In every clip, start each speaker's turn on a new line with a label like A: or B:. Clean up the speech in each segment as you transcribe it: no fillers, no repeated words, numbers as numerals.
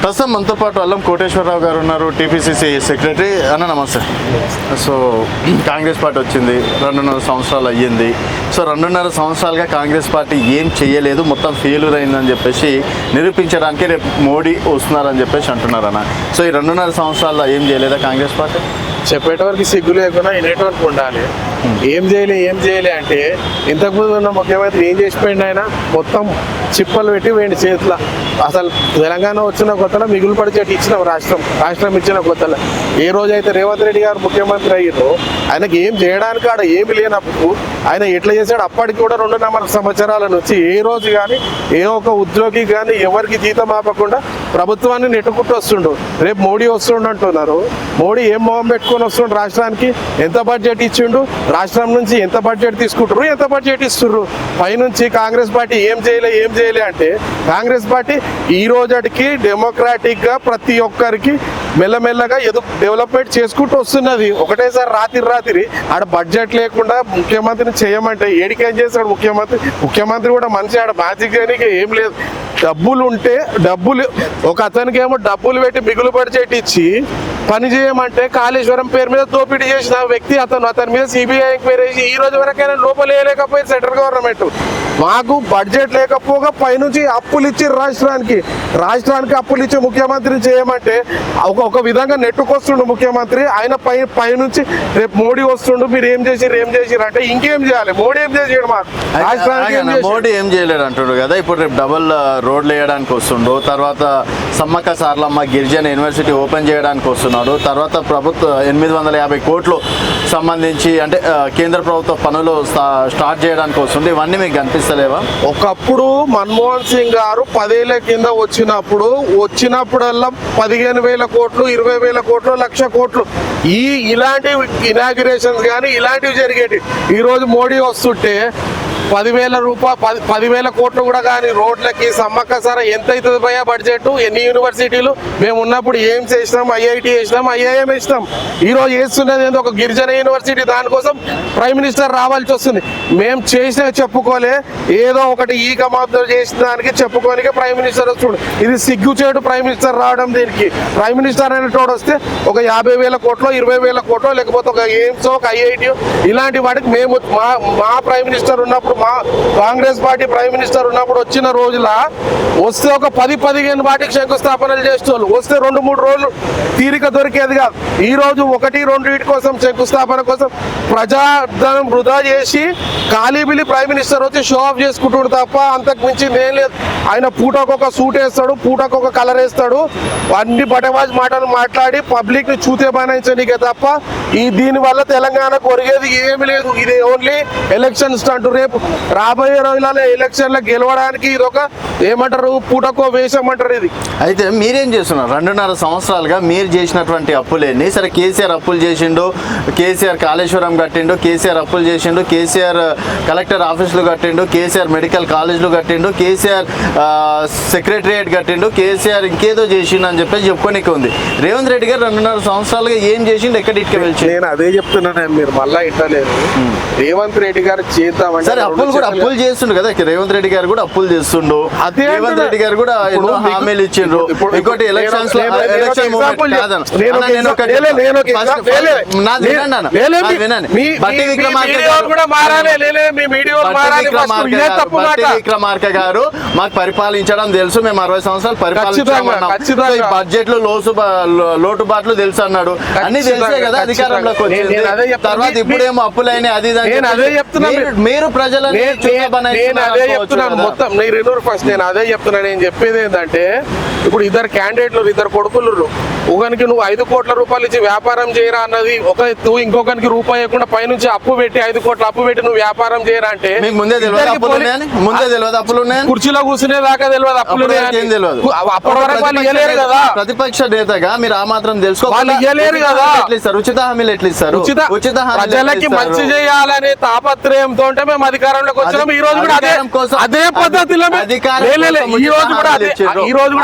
A: ప్రస్తుతం మనతో పాటు అల్లం కోటేశ్వరరావు గారు ఉన్నారు, టీపీసీసీ సెక్రటరీ. అన్న నమస్తే. సో కాంగ్రెస్ పార్టీ వచ్చింది, 2.5 సంవత్సరాలు అయ్యింది. సో 2.5 సంవత్సరాలుగా కాంగ్రెస్ పార్టీ ఏం చేయలేదు, మొత్తం ఫెయిల్యూర్ అయిందని చెప్పేసి నిరూపించడానికి రేపు మోడీ వస్తున్నారని చెప్పేసి అంటున్నారు అన్న. సో ఈ 2.5 సంవత్సరాల్లో ఏం చేయలేదా కాంగ్రెస్ పార్టీ?
B: చెప్పేటవరకు సిగ్గు లేకుండా వినేటవరకు ఉండాలి. ఏం చేయలే అంటే ఇంతకుముందు ఉన్న ముఖ్యమంత్రి ఏం చేసిపోయింది? ఆయన మొత్తం చిప్పలు పెట్టి వేయండి చేతుల. అసలు తెలంగాణ వచ్చిన కొత్తలో మిగులు పడిచేటి ఇచ్చినాం, రాష్ట్రం ఇచ్చిన కొత్తలో. ఏ రోజైతే రేవంత్ రెడ్డి గారు ముఖ్యమంత్రి అయ్యారో ఆయనకి ఏం చేయడానికి ఆడ ఏమి లేనప్పుడు ఆయన ఎట్లా చేశాడు? అప్పటికి కూడా 2.5 సంవత్సరాల నుంచి ఏ రోజు కానీ ఏ ఒక్క ఉద్యోగి కానీ ఎవరికి జీతం ఆపకుండా ప్రభుత్వాన్ని నెట్టుకుంటూ వస్తుండు. రేపు మోడీ వస్తుండు అంటున్నారు. మోడీ ఏం మొహం పెట్టుకొని వస్తుండు? రాష్ట్రానికి ఎంత బడ్జెట్ ఇచ్చిండు? రాష్ట్రం నుంచి ఎంత బడ్జెట్ తీసుకుంటారు, ఎంత బడ్జెట్ ఇస్తున్నారు? పైనుంచి కాంగ్రెస్ పార్టీ ఏం చేయలే అంటే కాంగ్రెస్ పార్టీ ఈ రోజుకి డెమోక్రాటిక్ గా ప్రతి ఒక్కరికి మెల్లమెల్లగా డెవలప్మెంట్ చేసుకుంటూ వస్తున్నది. ఒకటేసారి రాత్రి ఆడ బడ్జెట్ లేకుండా ముఖ్యమంత్రిని చేయమంటే ఏడికేం చేస్తాడు ముఖ్యమంత్రి కూడా మనిషి ఆడ మ్యాజిక్ చేయడానికి ఏం లేదు. డబ్బులు ఒక అతనికి ఏమో డబ్బులు పెట్టి మిగులు బడ్జెట్ ఇచ్చి పని చేయమంటే కాళేశ్వరం పేరు మీద దోపిడీ చేసిన వ్యక్తి అతని మీద సిబిఐ ఎంక్వైరీ చేసి ఈ రోజు వరకైనా లోపల వేయలేకపోయింది సెంట్రల్ గవర్నమెంట్. మాకు బడ్జెట్ లేకపోగా పైనుంచి అప్పులు ఇచ్చి రాష్ట్రానికి అప్పులు ఇచ్చి ముఖ్యమంత్రిని చేయమంటే ఒక విధంగా నెట్టుకొస్తుండు ముఖ్యమంత్రి. ఆయన పైనుంచి రేపు మోడీ వస్తుండు, మీరు ఏం చేసిర్రు అంటే ఇంకేం చేయాలి? మోడీ ఏం చేసాడు? మాకు రాష్ట్రానికి
A: మోడీ ఏం చేయలేడు అంటుండ్రు కదా. ఇప్పుడు రేపు డబుల్ రోడ్లు వేయడానికి వస్తుండు, తర్వాత సమ్మక్క సార్లమ్మ గిరిజన యూనివర్సిటీ ఓపెన్ చేయడానికి వస్తున్నాడు, తర్వాత ప్రభుత్వ 850 కోట్లు సంబంధించి అంటే కేంద్ర ప్రభుత్వ పనులు స్టార్ట్ చేయడానికి వస్తుంది. ఇవన్నీ మీకు కనిపిస్తలేవా?
B: ఒకప్పుడు మన్మోహన్ సింగ్ గారు 10 ఏళ్ల కింద వచ్చినప్పుడల్లా 15,000 కోట్లు, 20,000 కోట్లు, 1,00,000 కోట్లు ఇలాంటి ఇనాగ్యురేషన్స్ కానీ ఇలాంటివి జరిగేవి. ఈ రోజు మోడీ వస్తుంటే 10,000 కోట్లు కూడా కానీ రోడ్లకి సమ్మక్క సార ఎంత అవుతుంది భయ బడ్జెట్? ఎన్ని యూనివర్సిటీలు మేము ఉన్నప్పుడు ఏం చేసినాం? ఐఐటి వేసినాం, ఐఐఎం వేసినాం. ఈ రోజు వేస్తున్నది ఏందో ఒక గిరిజన యూనివర్సిటీ. దానికోసం ప్రైమ్ మినిస్టర్ రావాల్సి వస్తుంది. మేము చేసిన చెప్పుకోలే, ఏదో ఒకటి ఈ కమాబ్దో చేసిన దానికి చెప్పుకోనికే ప్రైమ్ మినిస్టర్ వస్తుండు. ఇది సిగ్గుచేటు ప్రైమ్ మినిస్టర్ రావడం. దీనికి ప్రైమ్ మినిస్టర్ అనేటోడు వస్తే ఒక 50,000 కోట్లు, 20,000 కోట్లు, లేకపోతే ఒక ఎయిమ్స్, ఒక ఐఐటి ఇలాంటి వాటికి మేము మా ప్రైమ్ మినిస్టర్ ఉన్నప్పుడు, మా కాంగ్రెస్ పార్టీ ప్రైమ్ మినిస్టర్ ఉన్నప్పుడు వచ్చిన రోజుల వస్తే ఒక 10-15 వాటికి శంకుస్థాపనలు చేసేవాళ్ళు. వస్తే 2-3 రోజులు తీరిక దొరికేది కాదు. ఈ రోజు 1-2 వీటి కోసం శంకుస్థాపన కోసం ప్రజాధనం వృధా చేసి ఖాళీబిలి ప్రైమ్ మినిస్టర్ వచ్చి షో ఆఫ్ చేసుకుంటాడు తప్ప అంతకు మించి ఏం లేదు. ఆయన పూటకొక సూట్ వేస్తాడు, పూటకొక కలర్ వేస్తాడు, అన్ని బటవాజ్ మాటలు మాట్లాడి పబ్లిక్ ని చూతే బానించడానికే తప్ప దీని వల్ల తెలంగాణకు ఒరిగేది ఏమి లేదు. ఇది ఓన్లీ ఎలక్షన్ స్టంట్. రేపు రాబోయే రోజులలో ఎలక్షన్లో గెలవడానికి ఇది ఒక ఏమంటారు, పూటకో వేషం అంటారు ఇది.
A: అయితే మీరేం చేస్తున్నారు? 2.5 సంవత్సరాలుగా మీరు చేసినటువంటి అప్పులేండి? సరే, కేసీఆర్ అప్పులు చేసిండు, కేసీఆర్ కాళేశ్వరం కట్టిండు, కేసీఆర్ అప్పులు చేసిండు, కేసీఆర్ కలెక్టర్ ఆఫీసులు కట్టిండు, కేసీఆర్ మెడికల్ కాలేజీలు కట్టిండు, కేసీఆర్ సెక్రటరియట్ కట్టిండు, కేసీఆర్ ఇంకేదో చేసిండు అని చెప్పేసి చెప్పుకోనికి ఉంది. రేవంత్ రెడ్డి గారు 2.5 సంవత్సరాలుగా ఏం చేసిండు, ఎక్కడ ఇటుక వెళ్ళి?
B: నేను అదే చెప్తున్నాను, మీరు మళ్ళా ఇంటలేదు. రేవంత్ రెడ్డి గారు చేద్దామంటే
A: అప్పులు చేస్తుండు కదా. రేవంత్ రెడ్డి గారు కూడా అప్పులు చేస్తుండు, రేవంత్ రెడ్డి గారు కూడా ఎన్నో హామీలు ఇచ్చిండ్రు. ఇంకోటి ఎలక్షన్స్ విక్రమార్క గారు మాకు పరిపాలించడం తెలుసు, మేము 60 సంవత్సరాలు పరిపాలించామన్నాం, బడ్జెట్లు లోటుబాట్లు తెలుసు అన్నాడు. అన్ని తెలిసే కదా అధికారంలోకి వచ్చింది. తర్వాత ఇప్పుడేమో అప్పులైనా అది మీరు ప్రజలను
B: మొత్తం నేను అదే చెప్తున్నా. నేను చెప్పేది ఏంటంటే ఇప్పుడు ఇద్దరు క్యాండిడేట్లు, ఇద్దరు కొడుకులు, ఒకనికి నువ్వు 5 కోట్ల రూపాయలు ఇచ్చి వ్యాపారం చేయరా అన్నది ఒక ఎత్తు, ఇంకొకరికి రూపాయి ఇవ్వకుండా పైనుంచి అప్పు పెట్టి 5 కోట్ల అప్పు పెట్టి నువ్వు వ్యాపారం చేయరా అంటే
A: ముందే తెలియదు అప్పులు ఉన్నాయని.
B: కుర్చీలో కూర్చునే దాకా తెలియదు అప్పులు అప్పటి వరకు వాళ్ళు ఇవ్వలేరు కదా.
A: ప్రతిపక్ష నేతగా మీరు ఆ మాత్రం తెలుసుకో.
B: వాళ్ళు ఇవ్వలేరు కదా.
A: ఉచిత హామీలు ఎట్లా ఇస్తారు?
B: ప్రజలకి మంచి చేయాలనే తాపత్రయంతో మేము అధికారం అధికారంలోకి వచ్చినాం. ఈ రోజు కూడా
A: అధికారం కోసం-
B: అదే పద్ధతిలో
A: అధికారం
B: ఈ రోజు కూడా అదే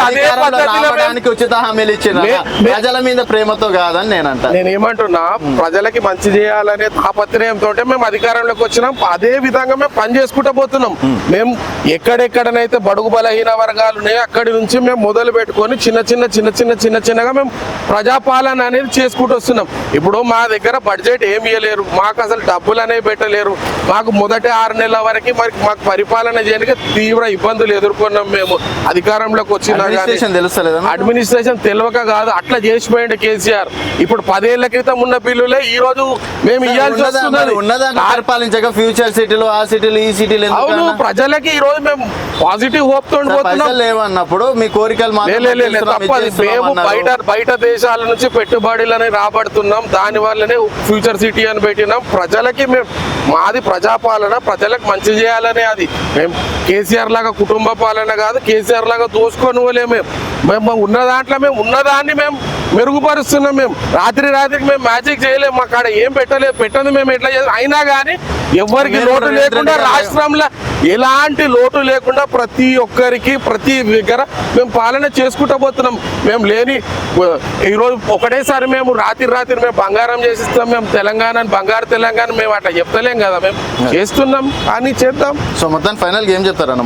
A: అధికారంలో రావడానికి ఉచిత హామీలు ఇచ్చిండ్రు. ప్రజల మీద ప్రేమతో కాదని నేను అంటా.
B: నేను ఏమంటున్నా, ప్రజలకి మంచి చేయాలనే తాపత్రయంతో మేము అధికారంలోకి వచ్చినాం. అదే విధంగా మేము పని చేసుకుంటూ పోతున్నాం. మేము ఎక్కడెక్కడనైతే బడుగు బలహీన వర్గాలు ఉన్నాయో అక్కడి నుంచి మేము మొదలు పెట్టుకొని చిన్నగా మేము ప్రజాపాలన అనేది చేసుకుంటూ వస్తున్నాం. ఇప్పుడు మా దగ్గర బడ్జెట్ ఏమి ఇవ్వలేరు, మాకు అసలు డబ్బులు అనేవి పెట్టలేరు. మాకు మొదటి 6 నెలల వరకు మాకు పరిపాలన చేయడానికి తీవ్ర ఇబ్బందులు ఎదుర్కొన్నాం. మేము అధికారంలోకి వచ్చినా అడ్మినిస్ట్రేషన్ తెలియక కాదు, అట్లా చేసిపోయింది కేసీఆర్. ఇప్పుడు 10 ఏళ్ల క్రితం ఉన్న బిల్లులే ఈ రోజు మేము ఇవ్వాల్సి వస్తున్నది.
A: పరిపాలించక ఫ్యూచర్ సిటీలు, ఆ సిటీలు, ఈ సిటీలు
B: అవును, ప్రజలకి ఈ రోజు మేము పాజిటివ్ హోప్ తో
A: లేవన్నప్పుడు మీ కోరికలు
B: తప్పదు. మేము బయట దేశాల నుంచి పెట్టుబడులని రాబడుతున్నాం. దాని వల్లనే ఫ్యూచర్ సిటీ అని పెట్టినాం. ప్రజలకి మాది ప్రజాపాలన, ప్రజలకు మంచి చేయాలనే. అది మేము కేసీఆర్ లాగా కుటుంబ పాలన కాదు, కేసీఆర్ లాగా దోసుకొని మేము ఉన్న దాంట్లో మేము ఉన్నదాన్ని మేము మెరుగుపరుస్తున్నాం. మేము రాత్రికి మేము మ్యాజిక్ చేయలేము. మా కాడ ఏం పెట్టదు మేము ఎట్లా చేస్తాం. అయినా కానీ ఎవరికి లోటు లేకుండా, రాష్ట్రంలో ఎలాంటి లోటు లేకుండా ప్రతి ఒక్కరికి ప్రతి దగ్గర మేము పాలన చేసుకుంటూ పోతున్నాం. మేము లేని ఈరోజు ఒకటేసారి మేము రాత్రి మేము బంగారం చేసిస్తాం, మేము బంగారు తెలంగాణ మేము అట్లా చెప్తలేం కదా. మేము చేస్తున్నాం కానీ చేద్దాం.
A: సో మొత్తం ఫైనల్ ఏం చెప్తారన్న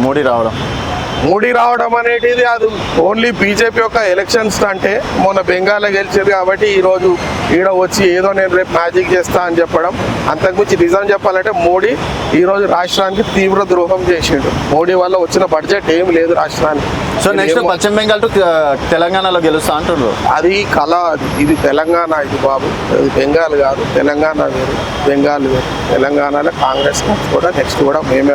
A: మోడీ రావడం అనేది అది ఓన్లీ బీజేపీ యొక్క ఎలక్షన్స్ అంటే మొన్న బెంగాల్లో గెలిచేది కాబట్టి ఈరోజు ఈడ వచ్చి ఏదో నేను రేపు మ్యాజిక్ చేస్తా అని చెప్పడం. అంతకుమించి నిజం చెప్పాలంటే మోడీ ఈరోజు రాష్ట్రానికి తీవ్ర ద్రోహం చేసిండు. మోడీ వల్ల వచ్చిన బడ్జెట్ ఏం లేదు రాష్ట్రానికి. సో నెక్స్ట్ పశ్చిమ బెంగాల్ టు తెలంగాణలో గెలుస్తా అంటున్నారు.
B: అది కళ. ఇది తెలంగాణ, ఇది బాబు, ఇది బెంగాల్ కాదు. తెలంగాణ వేరు, బెంగాల్ వేరు. తెలంగాణలో కాంగ్రెస్ కూడా నెక్స్ట్ కూడా మేమే